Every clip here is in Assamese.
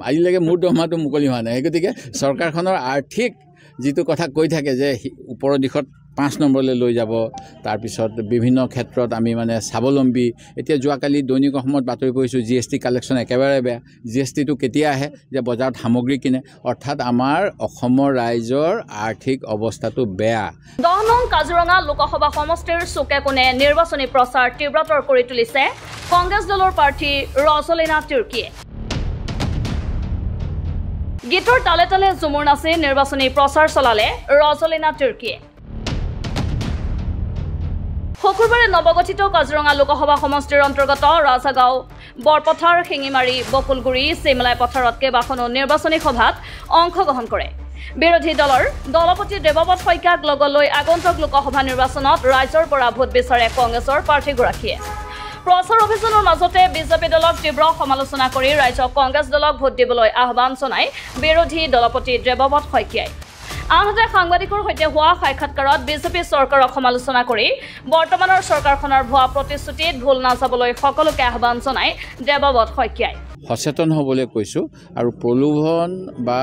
আজিলৈকে মোৰ দৰমহাটো মুকলি হোৱা নাই গতিকে চৰকাৰখনৰ আৰ্থিক যিটো কথা কৈ থাকে যে ওপৰৰ দিশত 5 নম্বৰলৈ লৈ যাব তাৰপিছত বিভিন্ন ক্ষেত্ৰত আমি মানে স্বাৱলম্বী এতিয়া যোৱাকালি দৈনিক অসমত বাতৰি পঢ়িছোঁ GST কালেকশ্যন একেবাৰে বেয়া GSTটো কেতিয়া আহে যে বজাৰত সামগ্ৰী কিনে অৰ্থাৎ আমাৰ অসমৰ ৰাইজৰ আৰ্থিক অৱস্থাটো বেয়া 10 নং কাজিৰঙা লোকসভা সমষ্টিৰ চুকে কোণে নিৰ্বাচনী প্ৰচাৰ তীব্ৰতৰ কৰি তুলিছে কংগ্ৰেছ দলৰ প্ৰাৰ্থী ৰজলিনা তিৰ্কীয়ে গীতৰ তালে তালে জুমুৰ নাচি নিৰ্বাচনী প্ৰচাৰ চলালে ৰজলিনা তিৰ্কীয়ে শুকুৰবাৰে নৱগঠিত কাজিৰঙা লোকসভা সমষ্টিৰ অন্তৰ্গত ৰাজাগাঁও বৰপথাৰ শিঙিমাৰী বকুলগুৰি চিমলাই পথাৰত কেইবাখনো নিৰ্বাচনী সভাত অংশগ্ৰহণ কৰে বিৰোধী দলৰ দলপতি দেৱব্ৰত শইকীয়াক লগলৈ আগন্তুক লোকসভা নিৰ্বাচনত ৰাজ্যৰ পৰা ভোট বিচাৰে কংগ্ৰেছৰ প্ৰাৰ্থীগৰাকীয়ে প্ৰচাৰ অভিযানৰ মাজতে বিজেপি দলক তীব্ৰ সমালোচনা কৰি ৰাজ্যক কংগ্ৰেছ দলক ভোট দিবলৈ আহ্বান জনায় বিৰোধী দলপতি দেৱব্ৰত শইকীয়াই আনহাতে সাংবাদিকৰ সৈতে হোৱা সাক্ষাৎকাৰত বিজেপি চৰকাৰক সমালোচনা কৰি বৰ্তমানৰ চৰকাৰখনৰ ভুৱা প্ৰতিশ্ৰুতিত ভুল নাযাবলৈ সকলোকে আহ্বান জনায় দেৱব্ৰত শইকীয়াই সচেতন হ'বলৈ কৈছোঁ আৰু প্ৰলোভন বা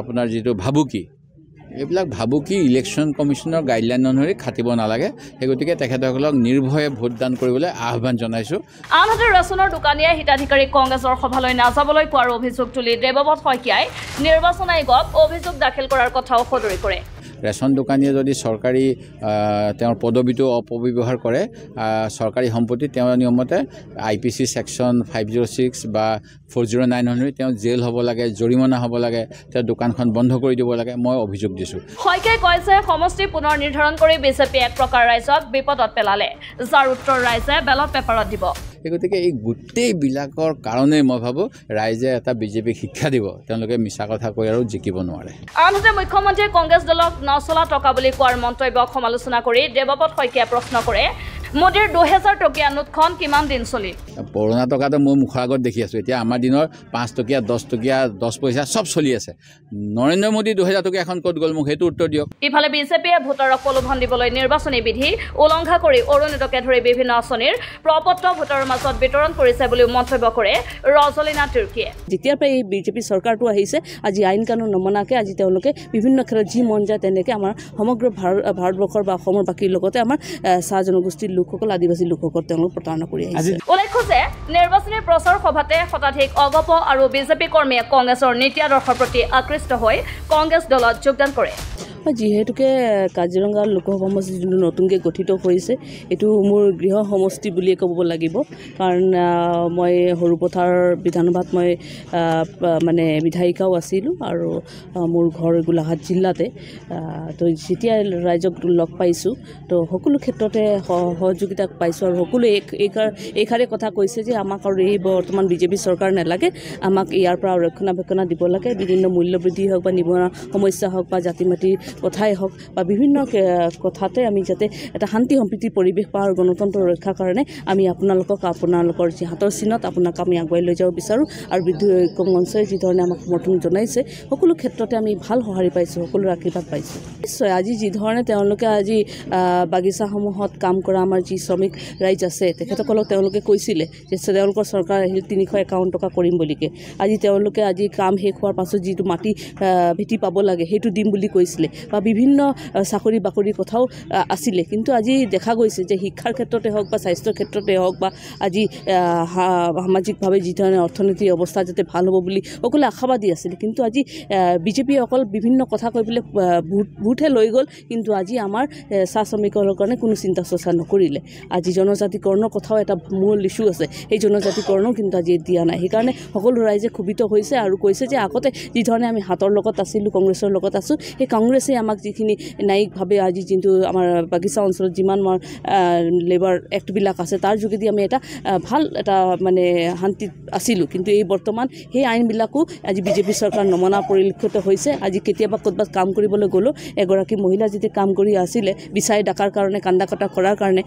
আপোনাৰ যিটো ভাবুকি এইবিলাক ভাবুকি ইলেকশ্যন কমিশ্যনৰ গাইডলাইন অনুসৰি খাটিব নালাগে সেই গতিকে তেখেতসকলক নিৰ্ভয়ে ভোটদান কৰিবলৈ আহ্বান জনাইছোঁ আনহাতে ৰেচনৰ দোকানীয়ে হিতাধিকাৰীক কংগ্ৰেছৰ সভালৈ নাযাবলৈ কোৱাৰ অভিযোগ তুলি দেৱব্ৰত শইকীয়াই নিৰ্বাচন আয়োগক অভিযোগ দাখিল কৰাৰ কথাও সদৰি কৰে ৰেচন দোকানীয়ে যদি চৰকাৰী তেওঁৰ পদবীটো অপব্যৱহাৰ কৰে চৰকাৰী সম্পত্তি তেওঁৰ নিয়মতে IPC সেকশ্যন 506 বা 409 অনুসৰি তেওঁ জেল হ'ব লাগে জৰিমনা হ'ব লাগে তেওঁ দোকানখন বন্ধ কৰি দিব লাগে মই অভিযোগ দিছোঁ শইকীয়াই কয় যে সমষ্টি পুনৰ নিৰ্ধাৰণ কৰি বিজেপি এক প্ৰকাৰ ৰাইজক বিপদত পেলালে যাৰ উত্তৰ ৰাইজে বেলট পেপাৰত দিব গতিকে এই গোটেইবিলাকৰ কাৰণে মই ভাবোঁ ৰাইজে এটা বিজেপিক শিক্ষা দিব তেওঁলোকে মিছা কথা কৈ আৰু জিকিব নোৱাৰে আনহাতে মুখ্যমন্ত্ৰীয়ে কংগ্ৰেছ দলক নচলা টকা বুলি কোৱাৰ মন্তব্যক সমালোচনা কৰি দেৱব্ৰত শইকীয়াই প্ৰশ্ন কৰে মোদীৰ 2000 টকীয়া নোটখন কিমান দিন চলিল পুৰণা টকাটো মোৰ মুখৰ আগত দেখি আছোঁ এতিয়া আমাৰ দিনৰ 5 টকীয়া 10 টকীয়া 10 পইচা চব চলি আছে নৰেন্দ্ৰ মোদী 2000 টকীয়া এখন ক'ত গ'ল মোক সেইটো উত্তৰ দিয়ক ইফালে বিজেপিয়ে ভোটাৰক প্ৰলোভন দিবলৈ নিৰ্বাচনী বিধি উলংঘা কৰি অৰুণোদয়কে ধৰি বিভিন্ন আঁচনিৰ প্ৰপত্ৰ ভোটাৰৰ মাজত বিতৰণ কৰিছে বুলি মন্তব্য কৰে ৰজলিনা তিৰ্কীয়ে যেতিয়াৰ পৰা এই বিজেপি চৰকাৰটো আহিছে আজি আইন কানুন নমনাকে আজি তেওঁলোকে বিভিন্ন ক্ষেত্ৰত যি মন যায় তেনেকৈ আমাৰ সমগ্ৰ ভাৰতবৰ্ষৰ বা অসমৰ বাকীৰ লগতে আমাৰ চাহ জনগোষ্ঠীৰ লোকসকল আদিবাসী লোকসকল তেওঁলোক প্ৰতাৰণা কৰি আহিছে উল্লেখ্য যে নিৰ্বাচনী প্ৰচাৰ সভাতে শতাধিক অগপ আৰু বিজেপি কৰ্মীয়ে কংগ্ৰেছৰ নীতি আদৰ্শৰ প্ৰতি আকৃষ্ট হৈ কংগ্ৰেছ দলত যোগদান কৰে যিহেতুকে কাজিৰঙা লোকসভা সমষ্টি যোনটো নতুনকৈ গঠিত হৈছে এইটো মোৰ গৃহ সমষ্টি বুলিয়ে ক'ব লাগিব কাৰণ মই সৰুপথাৰ বিধানসভাত মই মানে বিধায়িকাও আছিলোঁ আৰু মোৰ ঘৰ গোলাঘাট জিলাতে তো যেতিয়া ৰাইজক লগ পাইছোঁ তো সকলো ক্ষেত্ৰতে সহযোগিতা পাইছোঁ আৰু সকলোৱে এইষাৰে কথা কৈছে যে আমাক আৰু এই বৰ্তমান বিজেপি চৰকাৰ নালাগে আমাক ইয়াৰ পৰা ৰক্ষণাবেক্ষণা দিব লাগে বিভিন্ন মূল্যবৃদ্ধি হওক বা নিবনুৱা সমস্যা হওক বা জাতি মাটিৰ কথাই হওক বা বিভিন্ন কথাতে আমি যাতে এটা শান্তি সম্প্ৰীতিৰ পৰিৱেশ পাওঁ আৰু গণতন্ত্ৰ ৰক্ষাৰ কাৰণে আমি আপোনালোকৰ যি হাতৰ চিনত আপোনাক আমি আগুৱাই লৈ যাব বিচাৰোঁ আৰু বিদ্যুৎ ঐক্য মঞ্চই যি ধৰণে আমাক সমৰ্থন জনাইছে সকলো ক্ষেত্ৰতে আমি ভাল সঁহাৰি পাইছোঁ সকলোৰে আশীৰ্বাদ পাইছোঁ নিশ্চয় আজি যি ধৰণে তেওঁলোকে আজি বাগিচাসমূহত কাম কৰা আমাৰ যি শ্ৰমিক ৰাইজ আছে তেখেতসকলক তেওঁলোকে কৈছিলে যে তেওঁলোকৰ চৰকাৰ আহিল 351 টকা কৰিম বুলিকে আজি তেওঁলোকে আজি কাম শেষ হোৱাৰ পাছত যিটো মাটি ভেটি পাব লাগে সেইটো দিম বুলি কৈছিলে বা বিভিন্ন চাকৰি বাকৰিৰ কথাও আছিলে কিন্তু আজি দেখা গৈছে যে শিক্ষাৰ ক্ষেত্ৰতে হওক বা স্বাস্থ্যৰ ক্ষেত্ৰতে হওক বা আজি সামাজিকভাৱে যি ধৰণে অৰ্থনৈতিক অৱস্থা যাতে ভাল হ'ব বুলি সকলোৱে আশাবাদী আছিলে কিন্তু আজি বিজেপিয়ে অকল বিভিন্ন কথা কৈ পেলাই ভোটহে লৈ গ'ল কিন্তু আজি আমাৰ চাহ শ্ৰমিকৰ কাৰণে কোনো চিন্তা চৰ্চা নকৰিলে আজি জনজাতিকৰণৰ কথাও এটা মূল ইছ্যু আছে সেই জনজাতিকৰণো কিন্তু আজি দিয়া নাই সেইকাৰণে সকলো ৰাইজে ক্ষোভিত হৈছে আৰু কৈছে যে আগতে যি ধৰণে আমি হাতৰ লগত আছিলোঁ কংগ্ৰেছৰ লগত আছোঁ সেই কংগ্ৰেছে আমাক যিখিনি ন্যায়িকভাৱে আজি যোনটো আমাৰ বাগিচা অঞ্চলত যিমান আমাৰ লেবাৰ এক্টবিলাক আছে তাৰ যোগেদি আমি এটা ভাল এটা মানে শান্তিত আছিলোঁ কিন্তু এই বৰ্তমান সেই আইনবিলাকো আজি বিজেপি চৰকাৰ নমনা পৰিলক্ষিত হৈছে আজি কেতিয়াবা ক'ৰবাত কাম কৰিবলৈ গ'লেও এগৰাকী মহিলা যেতিয়া কাম কৰি আছিলে বিচাৰি ডাকাৰ কাৰণে কান্দা কটা কৰাৰ কাৰণে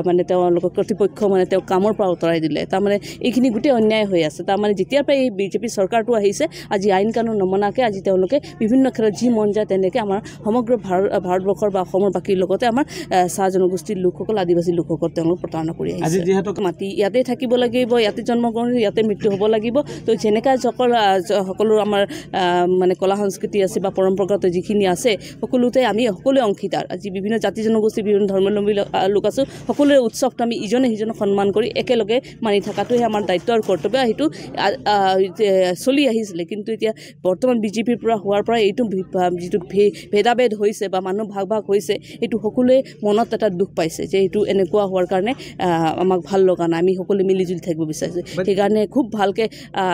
মানে তেওঁলোকৰ কৰ্তৃপক্ষ মানে তেওঁ কামৰ পৰা আঁতৰাই দিলে তাৰমানে এইখিনি গোটেই অন্যায় হৈ আছে তাৰমানে যেতিয়াৰ পৰা এই বিজেপি চৰকাৰটো আহিছে আজি আইন কানুন নমনাকৈ আজি তেওঁলোকে বিভিন্ন ক্ষেত্ৰত যি মন যায় তেনে তেনেকৈ আমাৰ সমগ্ৰ ভাৰতবৰ্ষৰ বা অসমৰ বাকীৰ লগতে আমাৰ চাহ জনগোষ্ঠীৰ লোকসকল আদিবাসী লোকসকল তেওঁলোক প্ৰতাৰণা কৰি আহিছে যিহেতু মাটি ইয়াতে থাকিব লাগিব ইয়াতে জন্মগ্ৰহণ ইয়াতে মৃত্যু হ'ব লাগিব তো যেনেকৈ সকলো আমাৰ মানে কলা সংস্কৃতি আছে বা পৰম্পৰাগত যিখিনি আছে সকলোতে আমি সকলোৱে অংশীদাৰ আজি বিভিন্ন জাতি জনগোষ্ঠী বিভিন্ন ধৰ্মাৱলম্বী লোক আছোঁ সকলোৰে উৎসৱটো আমি ইজনে সিজনক সন্মান কৰি একেলগে মানি থকাটোহে আমাৰ দায়িত্ব আৰু কৰ্তব্য সেইটো চলি আহিছিলে কিন্তু এতিয়া বৰ্তমান বিজেপিৰ পৰা হোৱাৰ পৰা এইটো যিটো ভেদাভেদ হৈছে বা মানুহ ভাগ ভাগ হৈছে এইটো সকলোৱে মনত এটা দুখ পাইছে যে এইটো এনেকুৱা হোৱাৰ কাৰণে আমাক ভাল লগা নাই আমি সকলোৱে মিলিজুলি থাকিব বিচাৰিছোঁ সেইকাৰণে খুব ভালকৈ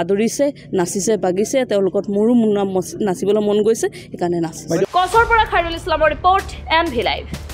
আদৰিছে নাচিছে বাগিছে তেওঁলোকত মোৰো নাচিবলৈ মন গৈছে সেইকাৰণে নাচিছে কছৰ পৰা খাইৰুল ইছলামৰ ৰিপৰ্ট MV Live